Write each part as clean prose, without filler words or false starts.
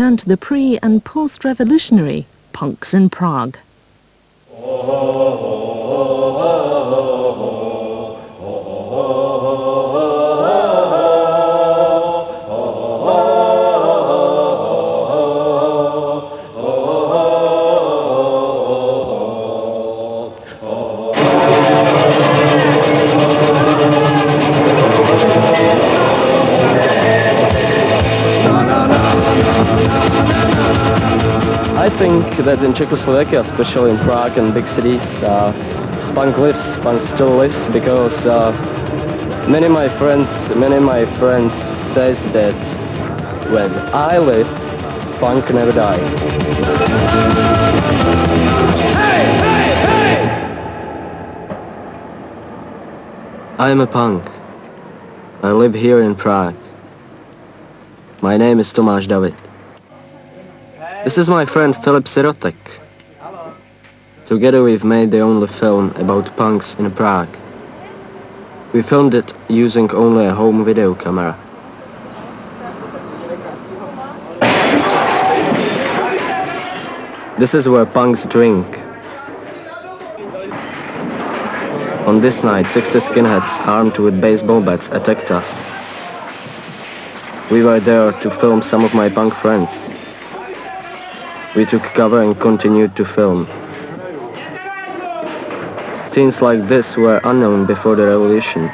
represent the pre- and post-revolutionary punks in Prague. I think that in Czechoslovakia, especially in Prague and big cities, punk still lives, because many of my friends says that when I live, punk never die. Hey, hey, hey! I am a punk. I live here in Prague. My name is Tomáš David. This is my friend Filip Sirotek. Together we've made the only film about punks in Prague. We filmed it using only a home video camera. This is where punks drink. On this night, 60 skinheads armed with baseball bats attacked us. We were there to film some of my punk friends. We took cover and continued to film. Scenes like this were unknown before the revolution.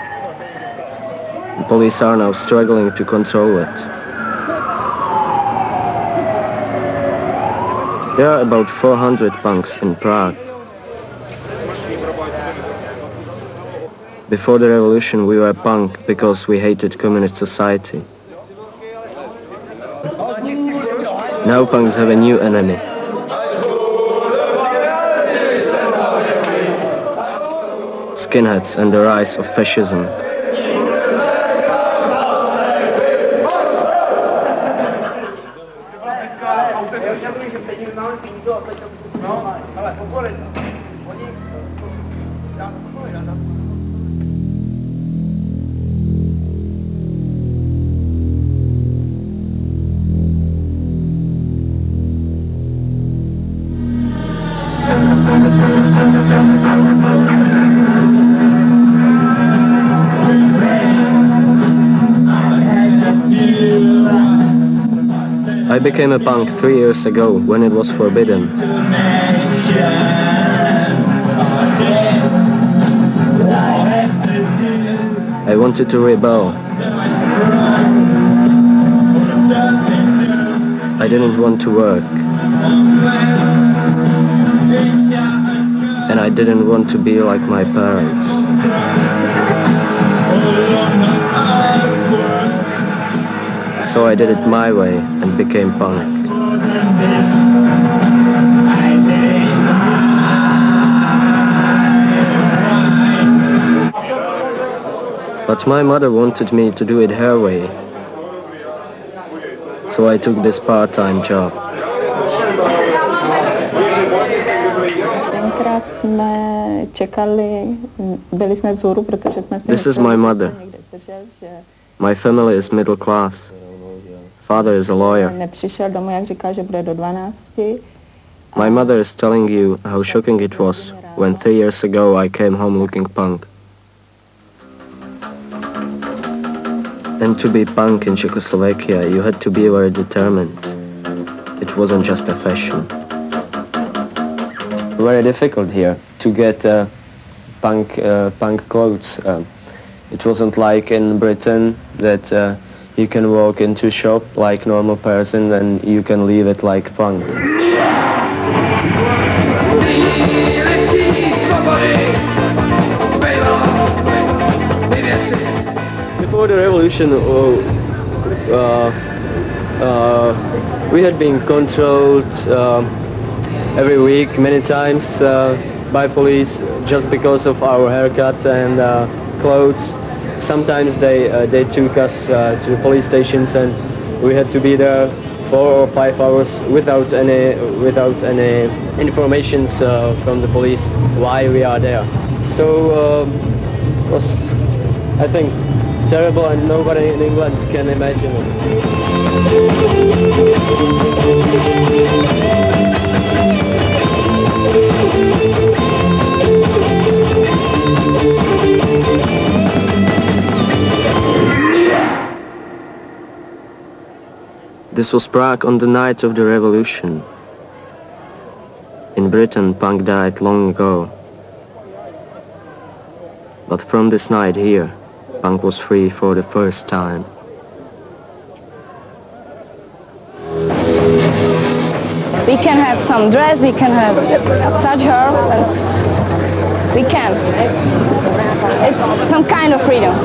The police are now struggling to control it. There are about 400 punks in Prague. Before the revolution we were punk because we hated communist society. Now punks have a new enemy. Skinheads and the rise of fascism. I became a punk 3 years ago when it was forbidden. I wanted to rebel. I didn't want to work. And I didn't want to be like my parents. So I did it my way and became punk. But my mother wanted me to do it her way. So I took this part-time job. This is my mother. My family is middle class. Father is a lawyer. My mother is telling you how shocking it was when 3 years ago I came home looking punk. And to be punk in Czechoslovakia, you had to be very determined. It wasn't just a fashion. Very difficult here to get punk clothes. It wasn't like in Britain that you can walk into a shop like normal person and you can leave it like punk. Before the revolution, we had been controlled every week many times by police just because of our haircut and clothes. Sometimes they took us to the police stations and we had to be there 4 or 5 hours without any information from the police why we are there. So it was, I think, terrible, and nobody in England can imagine it. This was Prague on the night of the revolution. In Britain, punk died long ago. But from this night here, punk was free for the first time. We can have some dress, we can have such hair, we can. It's some kind of freedom.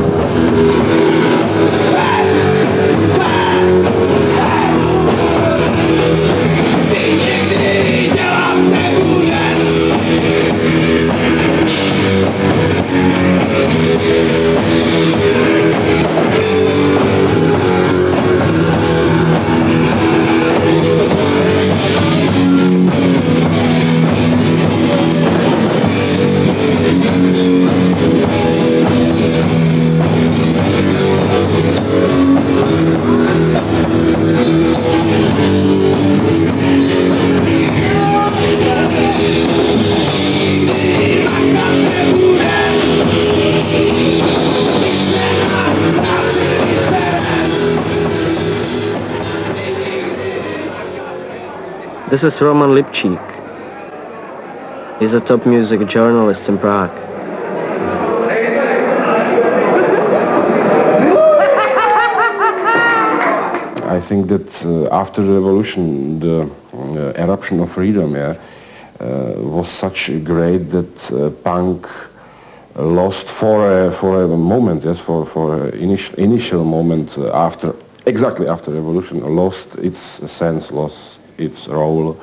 This is Roman Lipchik. He's a top music journalist in Prague. I think that after the revolution, the eruption of freedom was such great that punk lost for a moment, yes, for initial moment exactly after revolution, lost its sense, lost its role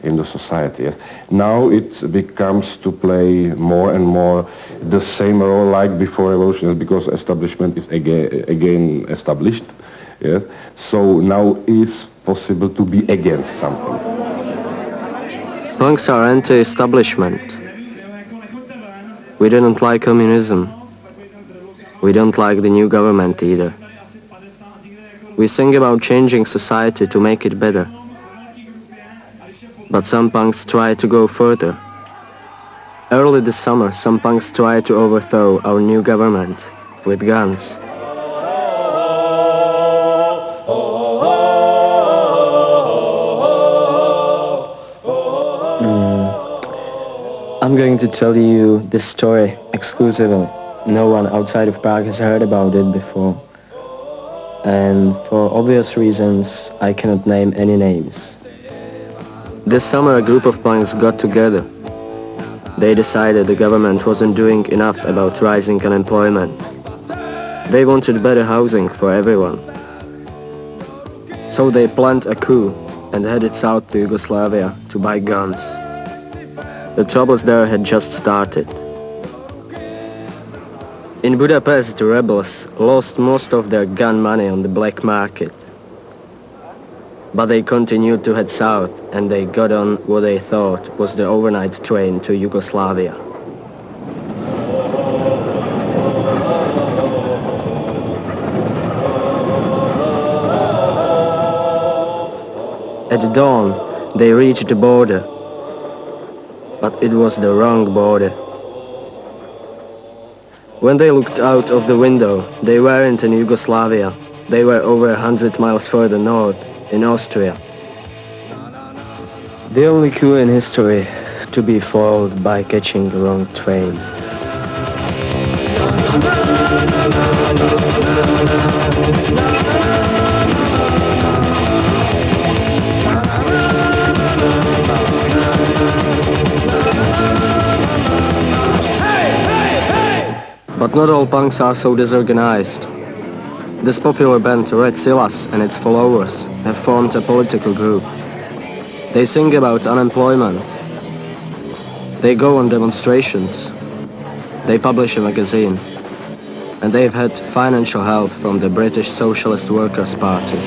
in the society. Yes. Now it becomes to play more and more the same role like before revolution, because establishment is again established. Yes. So now it's possible to be against something. Punks are anti-establishment. We didn't like communism. We don't like the new government either. We sing about changing society to make it better. But some punks try to go further. Early this summer, some punks tried to overthrow our new government with guns. I'm going to tell you this story exclusively. No one outside of Prague has heard about it before. And for obvious reasons, I cannot name any names. This summer a group of punks got together. They decided the government wasn't doing enough about rising unemployment. They wanted better housing for everyone. So they planned a coup and headed south to Yugoslavia to buy guns. The troubles there had just started. In Budapest, the rebels lost most of their gun money on the black market. But they continued to head south, and they got on what they thought was the overnight train to Yugoslavia. At dawn, they reached the border, but it was the wrong border. When they looked out of the window, they weren't in Yugoslavia. They were over 100 miles further north, in Austria. The only coup in history to be foiled by catching the wrong train. But not all punks are so disorganized. This popular band, Red Silas, and its followers have formed a political group. They sing about unemployment. They go on demonstrations. They publish a magazine. And they've had financial help from the British Socialist Workers' Party.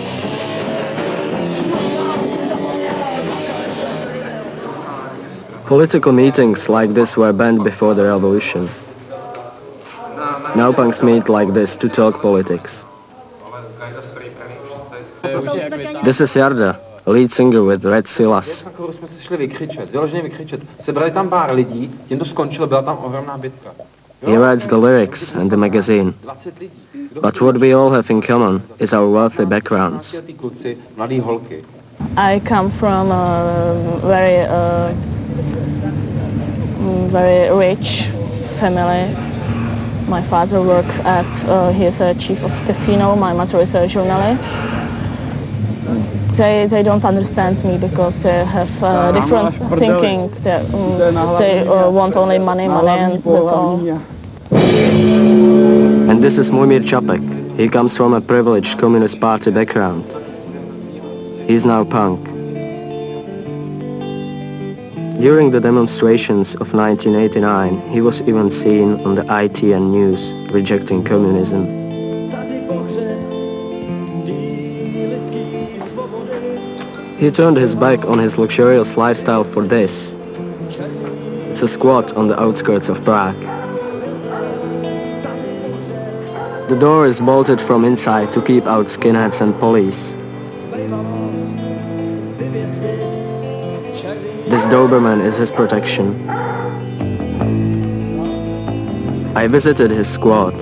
Political meetings like this were banned before the revolution. Now punks meet like this to talk politics. This is Jarda, lead singer with Red Silas. Jsme se šli vykřičet, vyloženě vykřičet. Sebrali tam pár lidí, tím to skončilo, byla tam ohromná bitka. He writes the lyrics and the magazine. But what we all have in common is our wealthy backgrounds. I come from a very rich family. My father works he's a chief of casino, my mother is a journalist. They don't understand me because they have different thinking. They want only money, and that's all. And this is Mojmír Čapek. He comes from a privileged Communist Party background. He's now punk. During the demonstrations of 1989, he was even seen on the ITN news rejecting communism. He turned his back on his luxurious lifestyle for this. It's a squat on the outskirts of Prague. The door is bolted from inside to keep out skinheads and police. This Doberman is his protection. I visited his squat.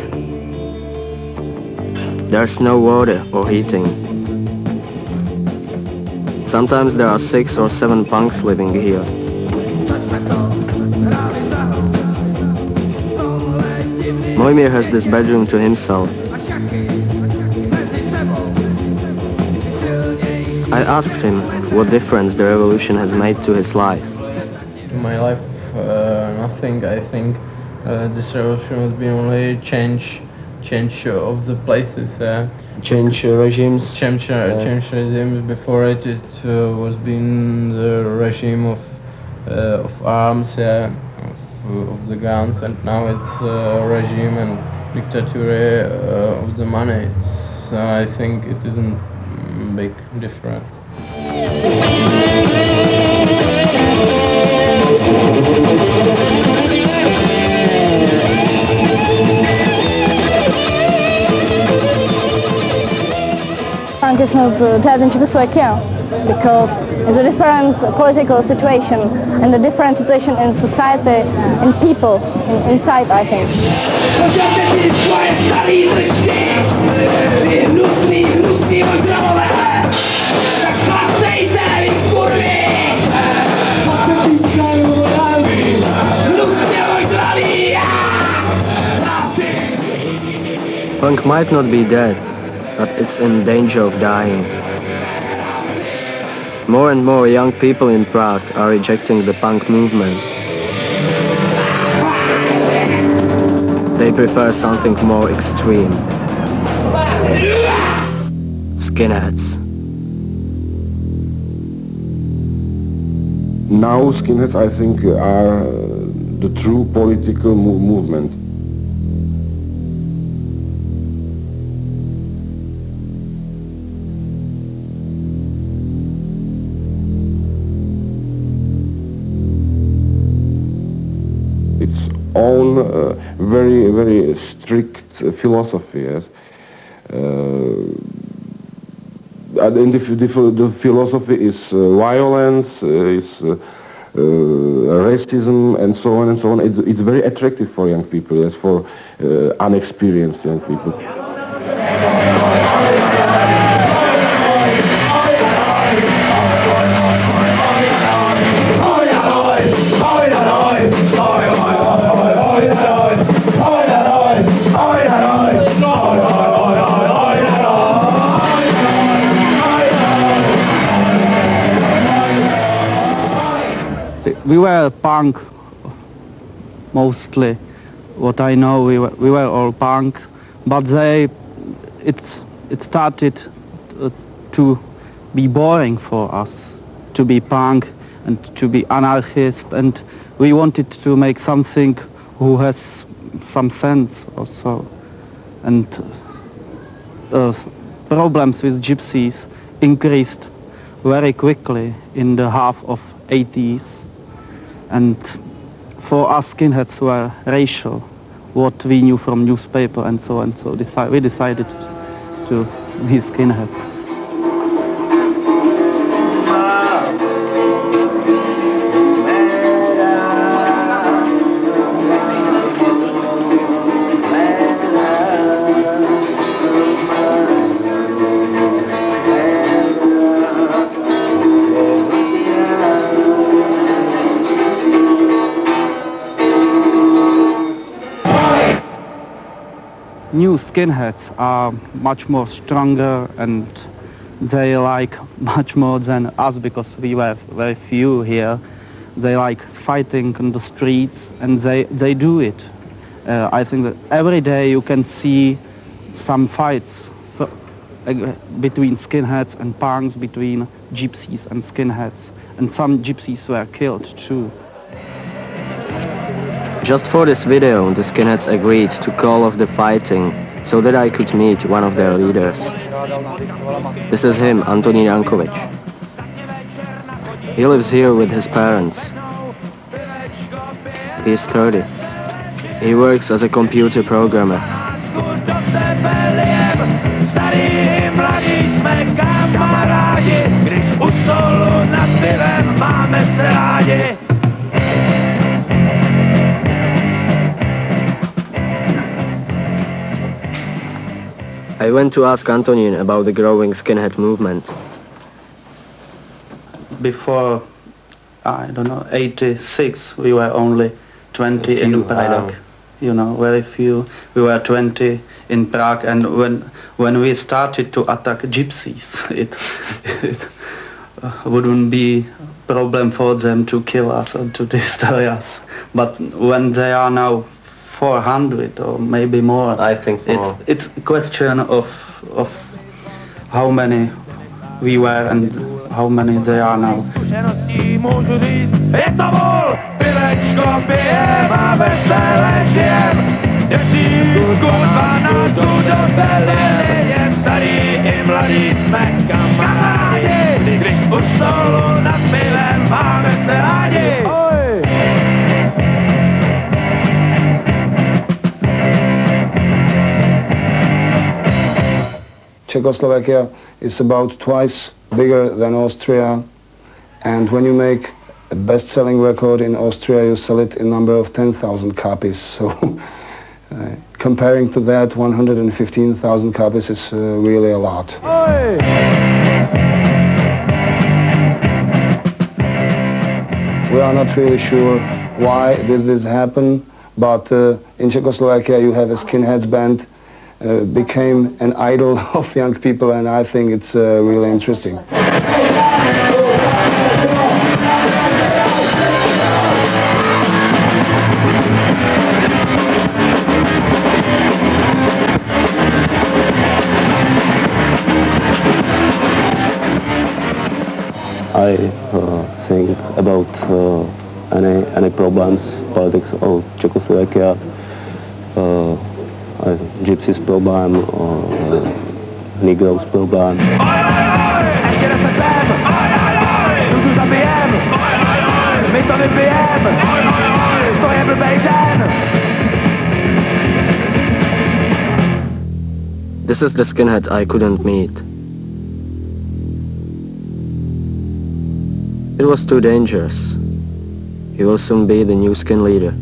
There's no water or heating. Sometimes there are 6 or 7 punks living here. Mojmír has this bedroom to himself. I asked him what difference the revolution has made to his life. To my life, nothing. I think this revolution has been only change of the places. Change regimes? Change regimes. Before it was been the regime of arms, of the guns, and now it's regime and dictature of the money. So I think it isn't big difference. Punk is not dead in Czechoslovakia because it's a different political situation and a different situation in society and people inside, I think. Punk might not be dead, but it's in danger of dying. More and more young people in Prague are rejecting the punk movement. They prefer something more extreme. Skinheads. Now skinheads, I think, are the true political movement. Its own very, very strict philosophy, yes. And the philosophy is violence, is racism, and so on and so on. It's very attractive for young people, yes, for unexperienced young people. We were punk, mostly. What I know, we were all punk, but it started to be boring for us, to be punk and to be anarchist, and we wanted to make something who has some sense also. And problems with gypsies increased very quickly in the half of 80s. And for us skinheads were racial, what we knew from newspaper and so on. So we decided to be skinheads. new skinheads are much more stronger, and they like much more than us because we were very few here. They like fighting in the streets, and they do it. I think that every day you can see some fights between skinheads and punks, between gypsies and skinheads, and some gypsies were killed too. Just for this video, the skinheads agreed to call off the fighting so that I could meet one of their leaders. This is him, Antonín Jankovic. He lives here with his parents. He is 30. He works as a computer programmer. I went to ask Antonín about the growing skinhead movement. Before, I don't know, 86, we were only 20 in Prague. You know, very few. We were 20 in Prague, and when we started to attack gypsies, it wouldn't be a problem for them to kill us or to destroy us. But when they are now 400 or maybe more, I think more. It's a question of how many we were and how many they are now. Czechoslovakia is about twice bigger than Austria, and when you make a best-selling record in Austria, you sell it in number of 10,000 copies. So comparing to that, 115,000 copies is really a lot. We are not really sure why did this happen, but in Czechoslovakia you have a skinheads band became an idol of young people, and I think it's really interesting. I think about any problems, politics of Czechoslovakia, gypsies problem or Negroes problem. This is the skinhead I couldn't meet. It was too dangerous. He will soon be the new skin leader.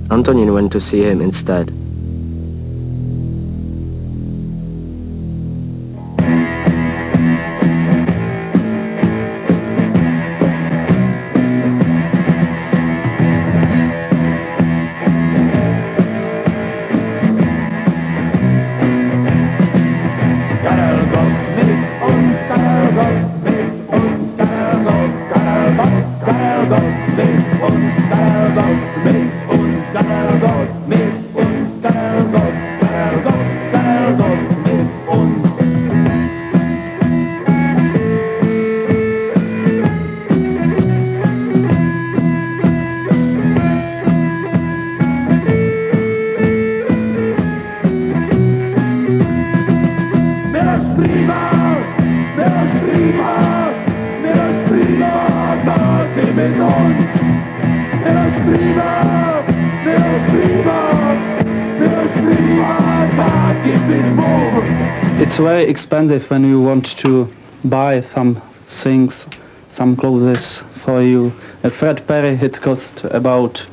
Antonín went to see him instead. It's very expensive when you want to buy some things, some clothes for you. At Fred Perry it cost about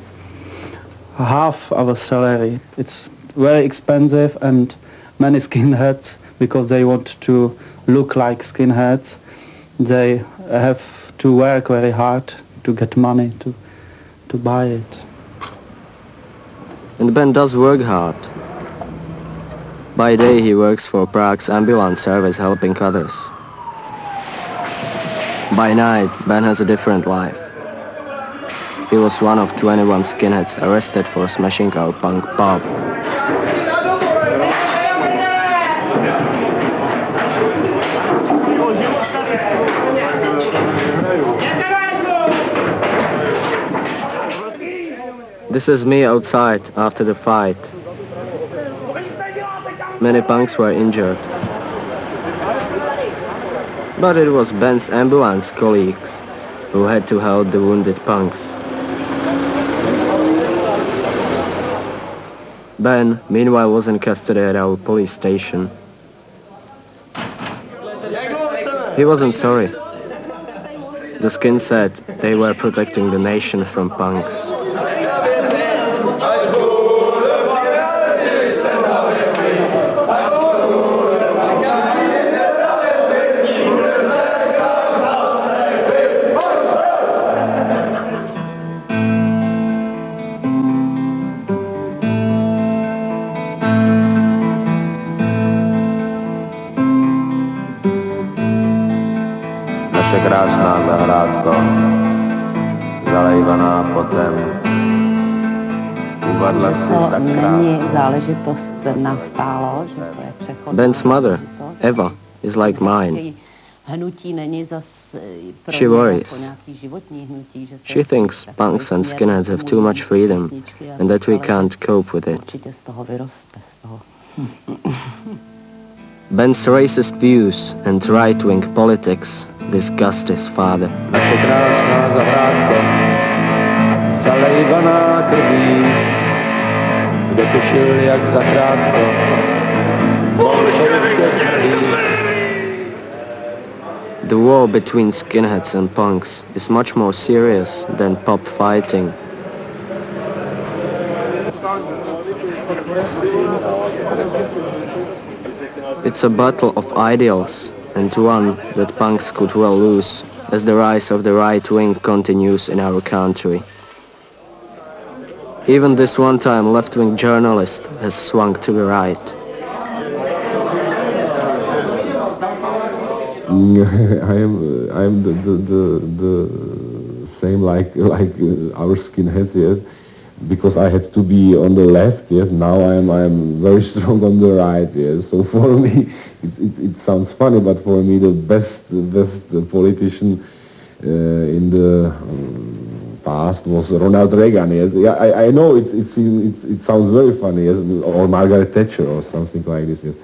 half our salary. It's very expensive, and many skinheads, because they want to look like skinheads, they have to work very hard to get money to buy it. And the band does work hard. By day he works for Prague's ambulance service helping others. By night, Ben has a different life. He was one of 21 skinheads arrested for smashing our punk pub. This is me outside after the fight. Many punks were injured. But it was Ben's ambulance colleagues who had to help the wounded punks. Ben, meanwhile, was in custody at our police station. He wasn't sorry. The skin said they were protecting the nation from punks. Krásná zahrádko, zalejvaná potem, uvadla si To není záležitost nastálo, že to je přechod. Ben's mother, Eva, is like mine. Hnutí není zas pro She worries. nějaký životní hnutí, že to She thinks punks and skinheads have too much freedom and that we can't cope with it. určitě z toho vyroste, z toho. Ben's racist views and right-wing politics disgust his father. Naše krásná zahrádko, zalejvaná krví, kdo tušil, jak zakrátko, bolševik smrdí. The war between skinheads and punks is much more serious than pop fighting. It's a battle of ideals, and one that punks could well lose as the rise of the right wing continues in our country. Even this one-time left-wing journalist has swung to the right. I am the same like our skinheads, yes, because I had to be on the left, yes. Now I am very strong on the right, yes. So for me, it sounds funny, but for me the best politician in the past was Ronald Reagan, yes. Yeah, I know it sounds very funny, yes, or Margaret Thatcher or something like this, yes.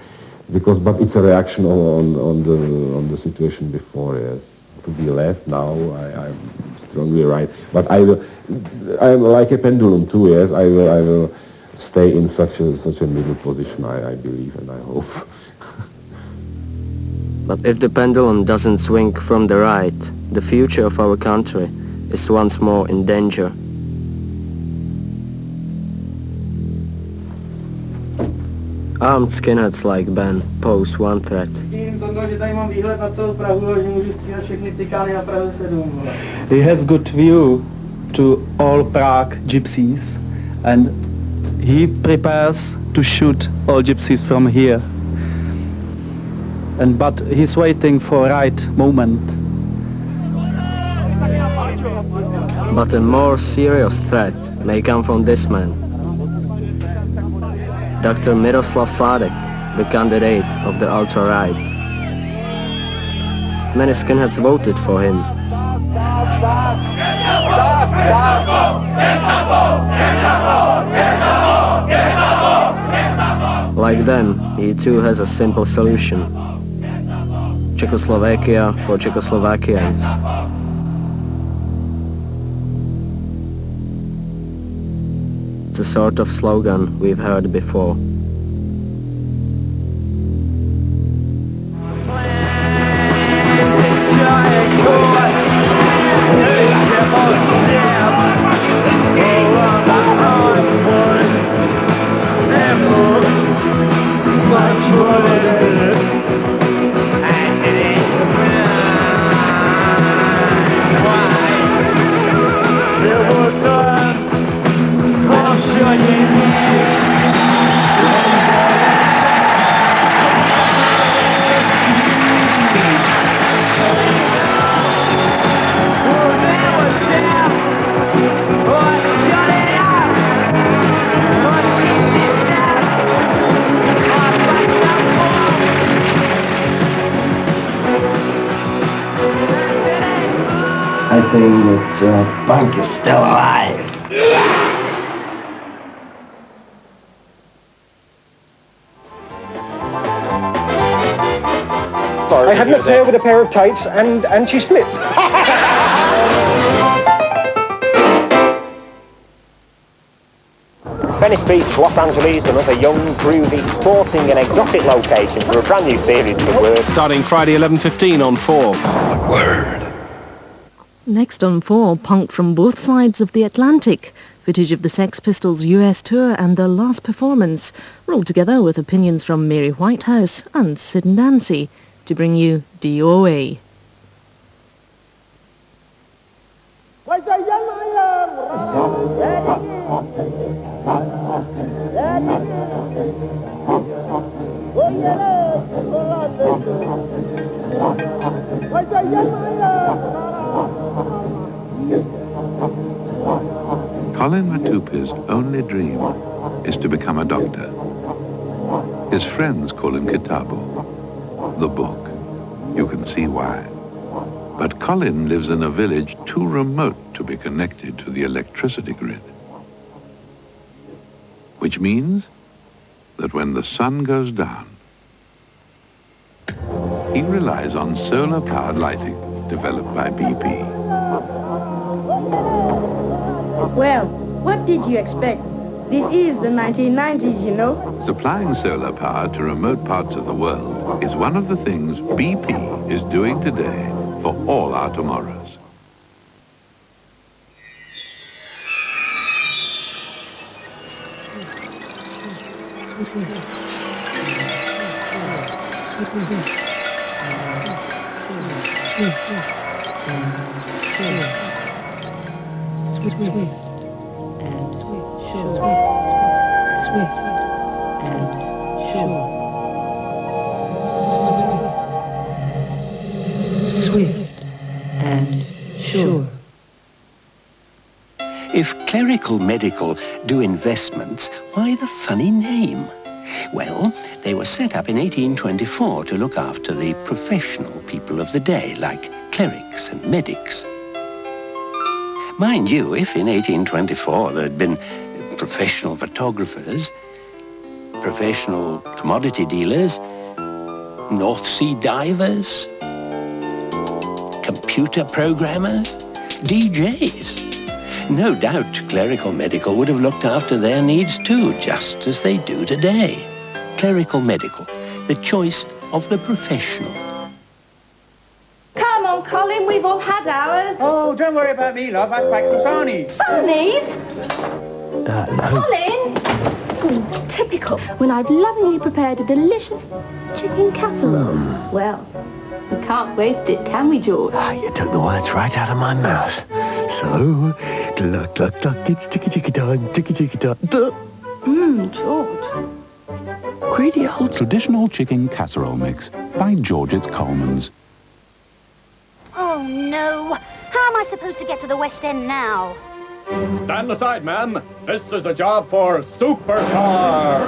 But it's a reaction on the situation before, yes. To be left now, I'm strongly right. But I'm like a pendulum too, yes. I will stay in such a middle position, I believe and I hope. But if the pendulum doesn't swing from the right, the future of our country is once more in danger. Armed skinheads like Ben pose one threat. He has good view to all Prague gypsies and he prepares to shoot all gypsies from here. But he's waiting for right moment. But a more serious threat may come from this man. Dr. Miroslav Sládek, the candidate of the ultra-right. Many skinheads voted for him. Like them, he too has a simple solution. Czechoslovakia for Czechoslovakians. It's a sort of slogan we've heard before. I think that punk is still alive. I had an affair with a pair of tights and she split. Venice Beach, Los Angeles, another young, groovy, sporting and exotic location for a brand new series of words. Starting Friday 11:15 on 4. Word. Next on 4, punk from both sides of the Atlantic. Footage of the Sex Pistols' US tour and their last performance, rolled together with opinions from Mary Whitehouse and Sid and Nancy, to bring you DOA. Colin Matupi's only dream is to become a doctor. His friends call him Kitabo, the book. You can see why. But Colin lives in a village too remote to be connected to the electricity grid. Which means that when the sun goes down, he relies on solar-powered lighting developed by BP. Well, what did you expect? This is the 1990s, you know. Supplying solar power to remote parts of the world is one of the things BP is doing today for all our tomorrows. If clerical medical do investments, why the funny name? Well, they were set up in 1824 to look after the professional people of the day, like clerics and medics. Mind you, if in 1824 there had been professional photographers, professional commodity dealers, North Sea divers, computer programmers, DJs, no doubt clerical medical would have looked after their needs too, just as they do today. Clerical medical, the choice of the professional. Come on, Colin, we've all had ours. Oh, don't worry about me, love. I've packed some sarnies. Sarnies? Colin? Oh, typical. When I've lovingly prepared a delicious chicken casserole. Well, we can't waste it, can we, George? You took the words right out of my mouth. So, cluck, cluck, cluck, it's chicky time, chicky time. George. Greedy old traditional chicken casserole mix by George's Coleman's. Oh, no. How am I supposed to get to the West End now? Stand aside, ma'am. This is a job for Supercar.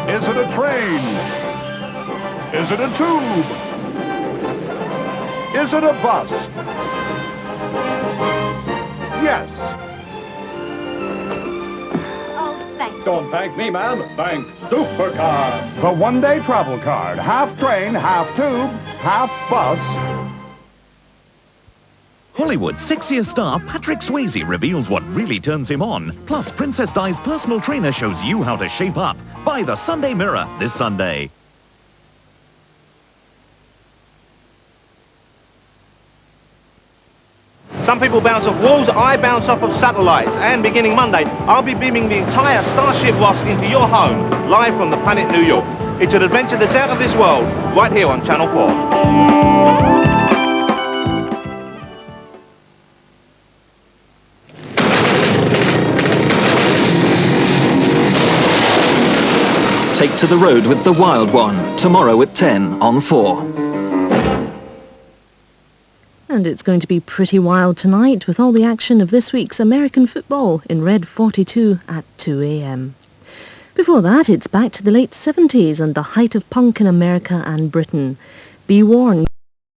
Is it a train? Is it a tube? Is it a bus? Yes. Oh, thank Don't thank me, ma'am. Thank Supercar. The one-day travel card. Half train, half tube, half bus. Hollywood's sexiest star Patrick Swayze reveals what really turns him on. Plus, Princess Di's personal trainer shows you how to shape up. Buy the Sunday Mirror this Sunday. Some people bounce off walls, I bounce off of satellites. And beginning Monday, I'll be beaming the entire Starship Wasp into your home, live from the planet New York. It's an adventure that's out of this world, right here on Channel 4. Take to the road with the Wild One, tomorrow at 10 on 4. And it's going to be pretty wild tonight with all the action of this week's American football in Red 42 at 2 a.m. Before that, it's back to the late 70s and the height of punk in America and Britain. Be warned.